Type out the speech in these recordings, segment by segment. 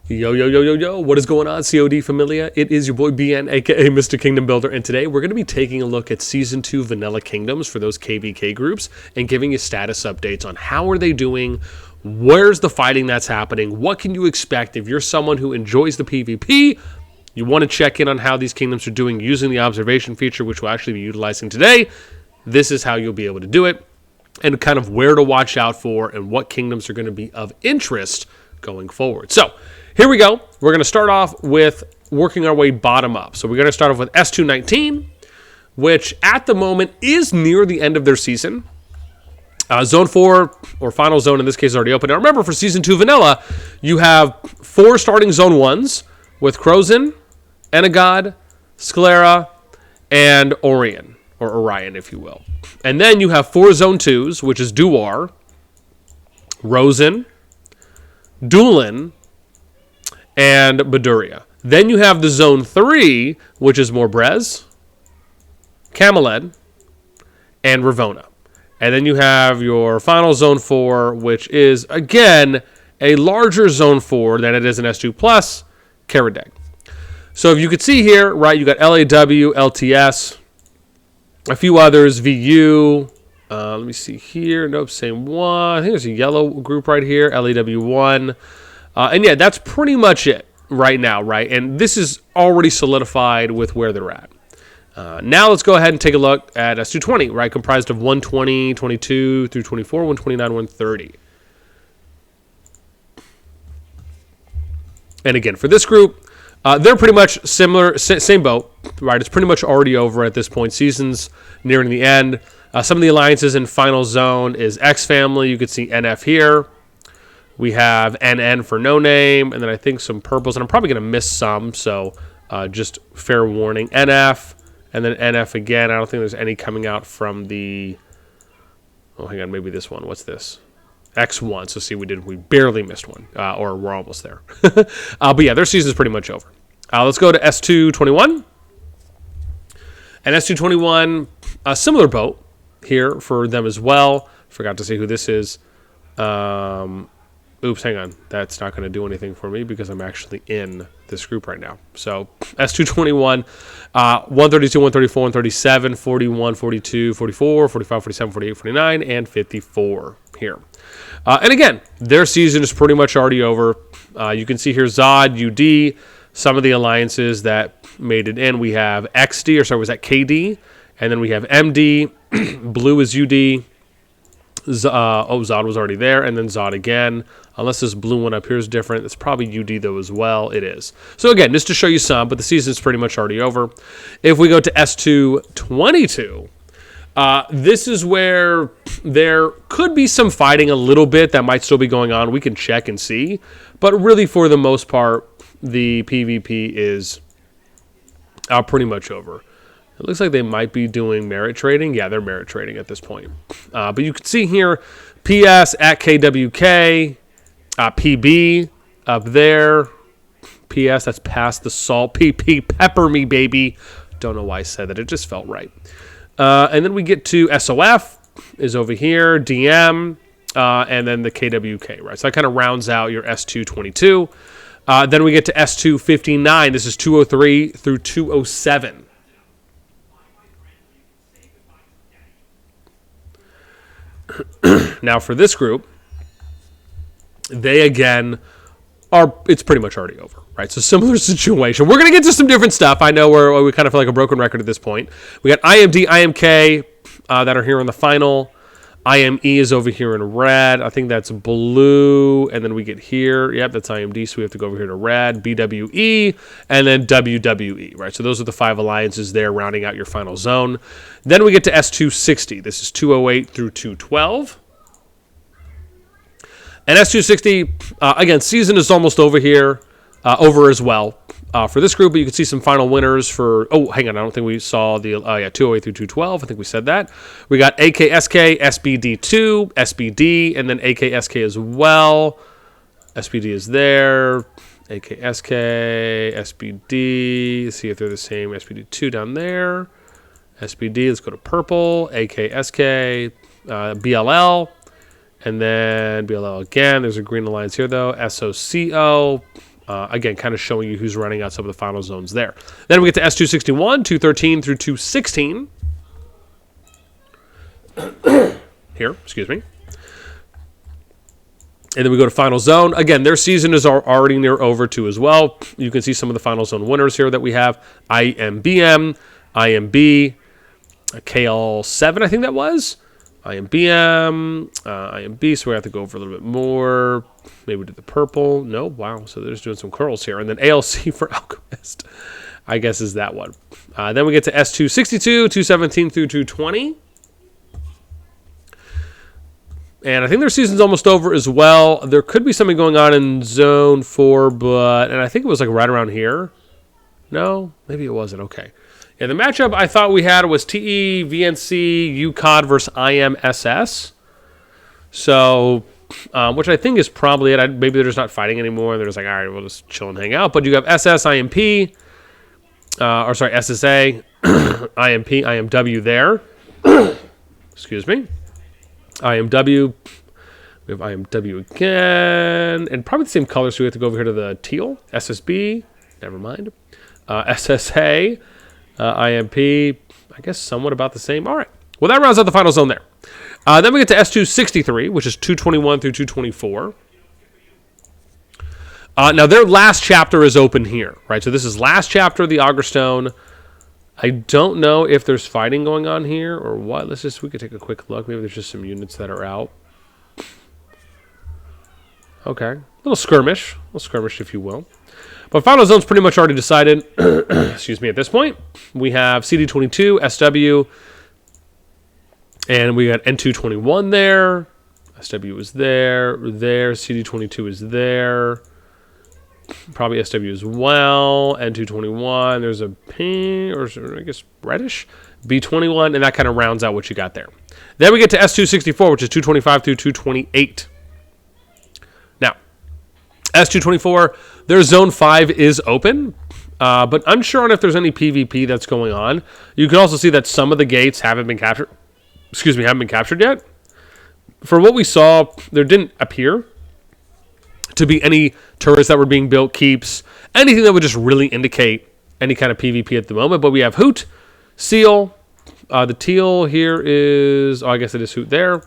Yo, yo, yo, yo, yo, what is going on, COD Familia? It is your boy BN, aka Mr. Kingdom Builder, and today we're going to be taking a look at Season 2 Vanilla Kingdoms for those KvK groups and giving you status updates on how are they doing, where's the fighting that's happening, what can you expect if you're someone who enjoys the PvP, you want to check in on how these kingdoms are doing using the observation feature, which we'll actually be utilizing today. This is how you'll be able to do it, and kind of where to watch out for and what kingdoms are going to be of interest going forward. So, here we go. We're going to start off with working our way bottom up. So we're going to start off with S219, which at the moment is near the end of their season. Zone 4, or Final Zone in this case, is already open. Now remember, for Season 2 Vanilla, you have 4 starting Zone 1s with Crozin, Enigod, Sclera, and Orion, or Orion, if you will. And then you have 4 Zone 2s, which is Duar, Rosen, Dulin, and Baduria. Then you have the Zone 3, which is Morbrez, Cameled, and Ravona. And then you have your final Zone 4, which is, again, a larger Zone 4 than it is in S2+, Karadeg. So if you could see here, right, you got LAW, LTS, a few others, VU, let me see here, nope, same one. I think there's a yellow group right here, LAW1. And yeah, that's pretty much it right now, right? And this is already solidified with where they're at. Now let's go ahead and take a look at S220, right? Comprised of 120, 22 through 24, 129, 130. And again, for this group, they're pretty much similar, same boat, right? It's pretty much already over at this point. Season's nearing the end. Some of the alliances in Final Zone is X Family. You could see NF here. We have NN for no name, and then I think some purples, and I'm probably going to miss some, so just fair warning. NF, and then NF again. I don't think there's any coming out from the... Oh, hang on, maybe this one. What's this? X1. So see, we barely missed one, or we're almost there. But yeah, their season's pretty much over. Let's go to S221. And S221, a similar boat here for them as well. Forgot to say who this is. Oops, hang on. That's not going to do anything for me because I'm actually in this group right now. So S221, 132, 134, 137, 41, 42, 44, 45, 47, 48, 49, and 54 here. And again, their season is pretty much already over. You can see here Zod, UD, some of the alliances that made it in. We have XD, or sorry, was that KD? And then we have MD, Blue is UD. Zod was already there, and then Zod again. Unless this blue one up here is different. It's probably UD, though, as well. It is. So, again, just to show you some, but the season's pretty much already over. If we go to S222, this is where there could be some fighting a little bit that might still be going on. We can check and see. But really, for the most part, the PvP is pretty much over. It looks like they might be doing merit trading. Yeah, they're merit trading at this point. But you can see here, PS at KvK, PB up there. PS, that's past the salt. PP, pepper me, baby. Don't know why I said that. It just felt right. And then we get to SOF is over here, DM, and then the KvK, right? So that kind of rounds out your S222. Then we get to S259. This is 203 through 207. Now for this group, they again it's pretty much already over, right? So similar situation. We're going to get to some different stuff. I know we kind of feel like a broken record at this point. We got IMD, IMK that are here in the final. IME is over here in red. I think that's blue. And then we get here. Yep, that's IMD. So we have to go over here to red. BWE. And then WWE, right? So those are the 5 alliances there rounding out your final zone. Then we get to S260. This is 208 through 212. And S260, again, season is almost over here. Over as well. For this group, but you can see some final winners for... Oh, hang on. I don't think we saw the... 208 through 212. I think we said that. We got AKSK, SBD2, SBD, and then AKSK as well. SBD is there. AKSK, SBD. Let's see if they're the same. SBD2 down there. SBD, let's go to purple. AKSK, BLL. And then BLL again. There's a green alliance here, though. SOCO. Again, kind of showing you who's running out some of the final zones there. Then we get to S261, 213 through 216. Here, excuse me. And then we go to Final Zone. Again, their season is already near over too as well. You can see some of the Final Zone winners here that we have. IMBM, IMB, KL7, I think that was. IMBM, IMB, so we have to go over a little bit more. Maybe we did the purple. No, wow, so they're just doing some curls here. And then ALC for Alchemist, I guess is that one. Then we get to S262, 217 through 220. And I think their season's almost over as well. There could be something going on in Zone 4, and I think it was like right around here. No? Maybe it wasn't. Okay. Yeah, the matchup I thought we had was TE, VNC, UCOD versus IMSS. So, which I think is probably it. Maybe they're just not fighting anymore. They're just like, all right, we'll just chill and hang out. But you have SS, IMP, SSA, IMP, IMW there. Excuse me. IMW, we have IMW again, and probably the same color, so we have to go over here to the teal, SSB, never mind, SSA, IMP, I guess somewhat about the same. All right, well, that rounds out the final zone there. Then we get to S263, which is 221 through 224. Now, their last chapter is open here, right? So this is last chapter of the Augur Stone. I don't know if there's fighting going on here or what. We could take a quick look. Maybe there's just some units that are out. Okay. Little skirmish, if you will. But final zone's pretty much already decided. Excuse me, at this point. We have CD22, SW, and we got N221 there. SW is there, CD22 is there. Probably SW as well. N221. There's a pink, or I guess reddish. B21, and that kind of rounds out what you got there. Then we get to S264, which is 225 through 228. Now, S224, their Zone 5 is open, but unsure on if there's any PvP that's going on. You can also see that some of the gates haven't been captured. Haven't been captured yet. For what we saw, there didn't appear to be any turrets that were being built, keeps, anything that would just really indicate any kind of PvP at the moment. But we have Hoot, Seal, the teal here is, I guess it is Hoot there.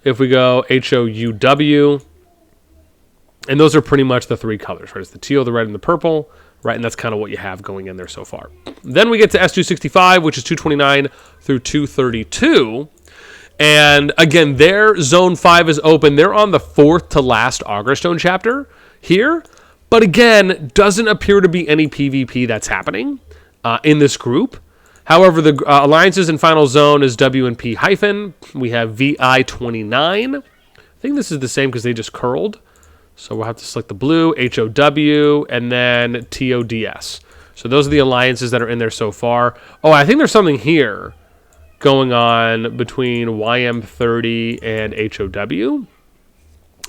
If we go HOUW, and those are pretty much the three colors, right? It's the teal, the red, and the purple, right? And that's kind of what you have going in there so far. Then we get to S265, which is 229 through 232. And again, their Zone 5 is open. They're on the fourth to last Augur Stone chapter here. But again, doesn't appear to be any PvP that's happening in this group. However, the alliances in Final Zone is W and P hyphen. We have VI29. I think this is the same because they just curled. So we'll have to select the blue, HOW, and then TODS. So those are the alliances that are in there so far. Oh, I think there's something here going on between YM30 and HOW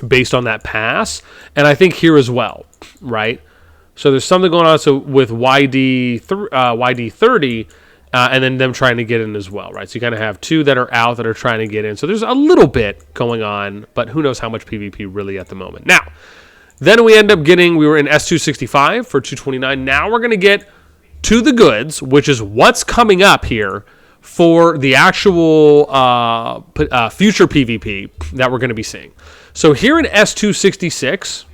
based on that pass. And I think here as well, right? So there's something going on with YD30 and then them trying to get in as well, right? So you kind of have two that are out that are trying to get in. So there's a little bit going on, but who knows how much PvP really at the moment. Now, then we end up getting, we were in S265 for 229. Now we're going to get to the goods, which is what's coming up here for the actual future PvP that we're going to be seeing. So here in S266,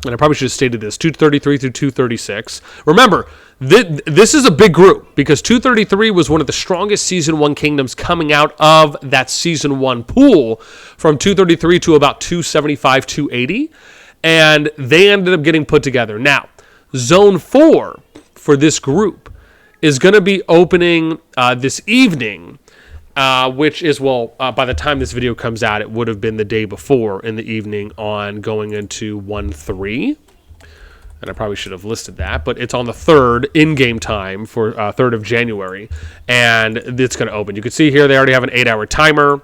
and I probably should have stated this, 233 through 236. Remember, this is a big group because 233 was one of the strongest Season 1 kingdoms coming out of that Season 1 pool from 233 to about 275, 280. And they ended up getting put together. Now, Zone 4 for this group is going to be opening this evening, which is, by the time this video comes out, it would have been the day before in the evening on going into 1-3. And I probably should have listed that, but it's on the 3rd in-game time for 3rd of January, and it's going to open. You can see here they already have an 8-hour timer.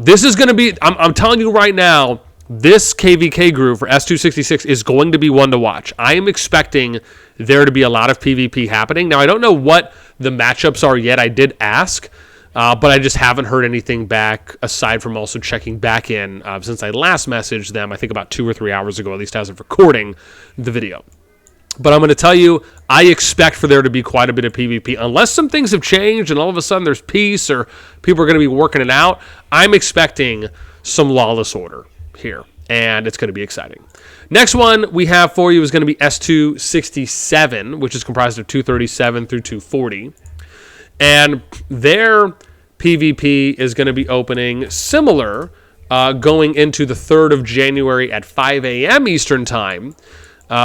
This is going to be, I'm telling you right now, this KvK group for S266 is going to be one to watch. I am expecting there to be a lot of PvP happening. Now, I don't know what the matchups are yet. I did ask, But I just haven't heard anything back aside from also checking back in since I last messaged them, I think about 2 or 3 hours ago, at least as of recording the video. But I'm going to tell you, I expect for there to be quite a bit of PvP. Unless some things have changed and all of a sudden there's peace or people are going to be working it out, I'm expecting some lawless order here. And it's going to be exciting. Next one we have for you is going to be S267, which is comprised of 237 through 240. And their PvP is going to be opening similar going into the 3rd of January at 5 a.m. Eastern Time.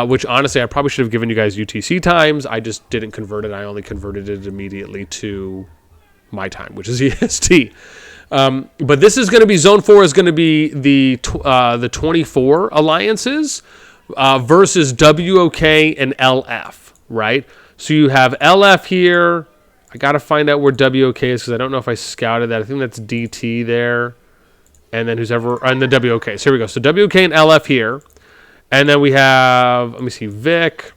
Which, honestly, I probably should have given you guys UTC times. I just didn't convert it. I only converted it immediately to my time, which is EST. But this is going to be, Zone 4 is going to be the 24 alliances versus WOK and LF, right? So you have LF here. I got to find out where WOK is because I don't know if I scouted that. I think that's DT there. And then who's ever, and the WOK. So here we go. So WOK and LF here. And then we have, let me see, Vic.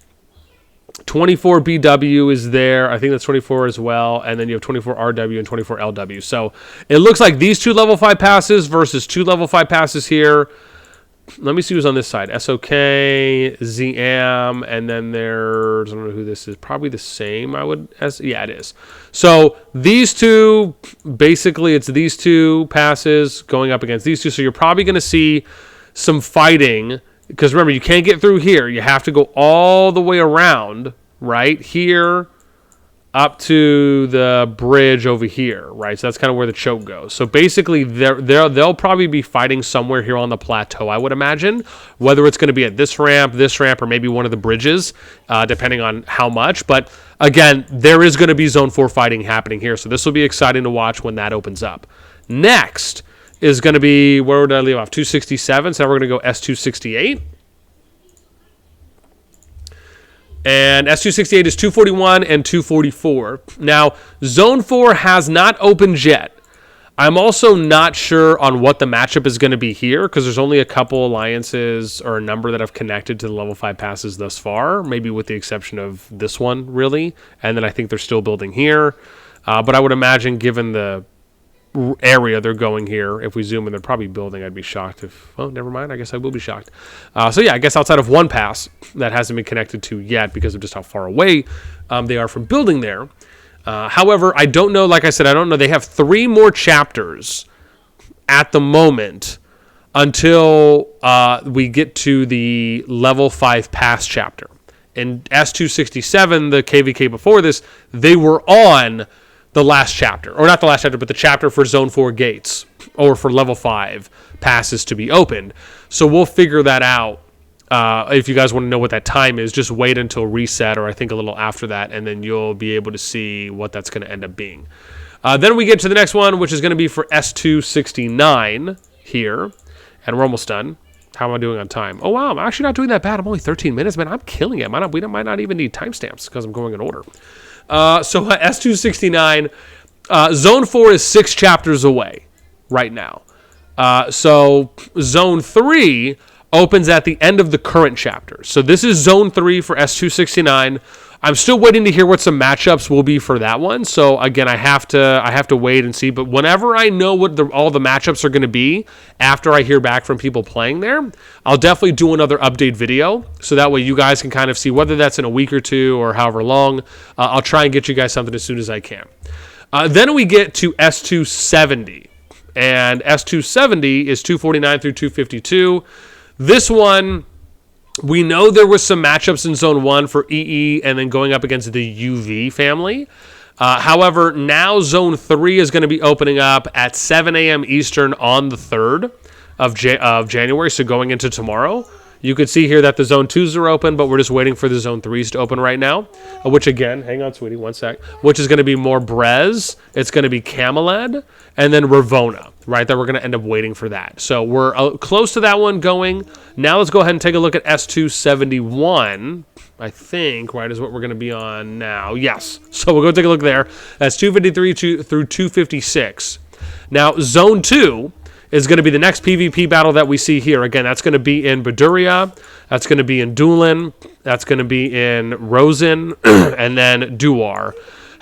24 BW is there. I think that's 24 as well. And then you have 24 RW and 24 LW. So it looks like these 2 level 5 passes versus 2 level 5 passes here. Let me see who's on this side. SOK, ZM, and then there's, I don't know who this is. Probably the same, yeah, it is. So these 2, basically it's these 2 passes going up against these 2. So you're probably going to see some fighting. Because remember, you can't get through here. You have to go all the way around, right, here up to the bridge over here, right? So that's kind of where the choke goes. So basically, they'll probably be fighting somewhere here on the plateau, I would imagine. Whether it's going to be at this ramp, or maybe one of the bridges, depending on how much. But again, there is going to be Zone 4 fighting happening here. So this will be exciting to watch when that opens up. Next is going to be, where would I leave off? 267. So now we're going to go S268. And S268 is 241 and 244. Now, Zone 4 has not opened yet. I'm also not sure on what the matchup is going to be here because there's only a couple alliances or a number that have connected to the level 5 passes thus far, maybe with the exception of this one, really. And then I think they're still building here. But I would imagine, given the area they're going here, if we zoom in, they're probably building. I'd be shocked if, oh, never mind, I guess I will be shocked. So yeah, I guess outside of one pass that hasn't been connected to yet because of just how far away they are from building there. However, I don't know, like I said, I don't know. They have 3 more chapters at the moment until we get to the level 5 pass chapter. In S267, the KvK before this, they were on the last chapter, or not the last chapter, but the chapter for Zone 4 gates, or for level 5 passes to be opened. So we'll figure that out. If you guys want to know what that time is, just wait until reset, or I think a little after that, and then you'll be able to see what that's going to end up being. Then we get to the next one, which is going to be for S269 here, and we're almost done. How am I doing on time? Oh, wow, I'm actually not doing that bad. I'm only 13 minutes, man. I'm killing it. We might not even need timestamps because I'm going in order. So S269, Zone 4 is 6 chapters away right now. So Zone 3 opens at the end of the current chapter. So this is Zone 3 for S269. I'm still waiting to hear what some matchups will be for that one. So again, I have to wait and see. But whenever I know what all the matchups are going to be after I hear back from people playing there, I'll definitely do another update video. So that way you guys can kind of see whether that's in a week or 2 or however long. I'll try and get you guys something as soon as I can. Then we get to S270. And S270 is 249 through 252. This one, we know there was some matchups in Zone 1 for EE and then going up against the UV family. However, now Zone 3 is going to be opening up at 7 a.m. Eastern on the 3rd of January, so going into tomorrow. You could see here that the Zone 2s are open, but we're just waiting for the Zone 3s to open right now, which again, hang on, sweetie, one sec, which is going to be more Brez, it's going to be Cameled, and then Ravona, right, that we're going to end up waiting for that. So we're close to that one going. Now let's go ahead and take a look at S271, I think, right, is what we're going to be on now. Yes, so we'll go take a look there. That's 253 through 256. Now, Zone 2 is going to be the next PvP battle that we see here. Again, that's going to be in Baduria, that's going to be in Doolin, that's going to be in Rosen, and then Duar.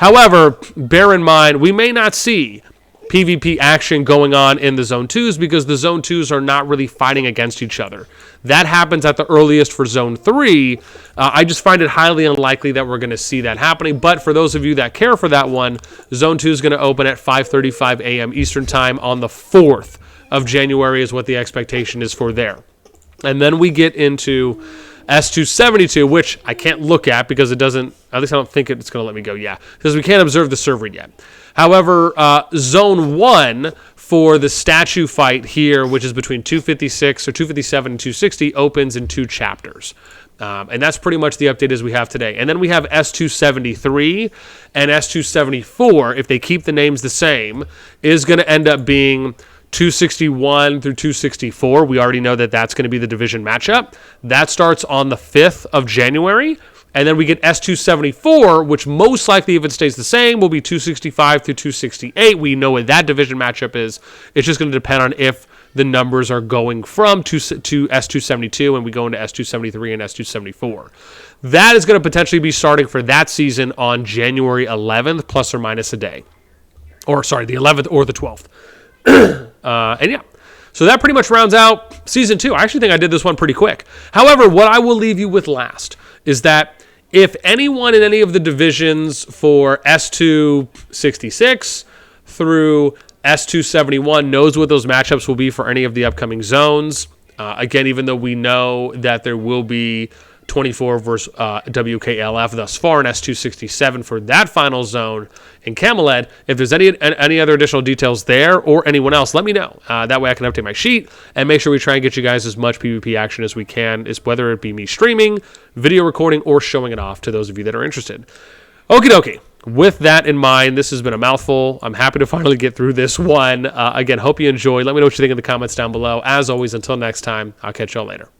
However, bear in mind, we may not see PvP action going on in the Zone 2s because the Zone 2s are not really fighting against each other. That happens at the earliest for Zone 3. I just find it highly unlikely that we're going to see that happening. But for those of you that care for that one, Zone 2 is going to open at 5:35 a.m. Eastern Time on the 4th of January is what the expectation is for there. And then we get into S272, which I can't look at because it doesn't, at least I don't think it's going to let me go, because we can't observe the server yet. However, Zone 1 for the statue fight here, which is between 256 or 257 and 260, opens in 2 chapters. And that's pretty much the update as we have today. And then we have S273 and S274, if they keep the names the same, is going to end up being 261 through 264. We already know that that's going to be the division matchup. That starts on the 5th of January. And then we get S274, which most likely, if it stays the same, will be 265 through 268. We know what that division matchup is. It's just going to depend on if the numbers are going from to S272 and we go into S273 and S274. That is going to potentially be starting for that season on January 11th, plus or minus a day. Or, sorry, the 11th or the 12th. And yeah, so that pretty much rounds out Season 2. I actually think I did this one pretty quick. However, what I will leave you with last is that if anyone in any of the divisions for S266 through S271 knows what those matchups will be for any of the upcoming zones, again, even though we know that there will be 24 versus WKLF thus far in S267 for that final zone in Camelot. If there's any other additional details there or anyone else, let me know. That way I can update my sheet and make sure we try and get you guys as much PvP action as we can, whether it be me streaming, video recording, or showing it off to those of you that are interested. Okie dokie. With that in mind, this has been a mouthful. I'm happy to finally get through this one. Again, hope you enjoyed. Let me know what you think in the comments down below. As always, until next time, I'll catch y'all later.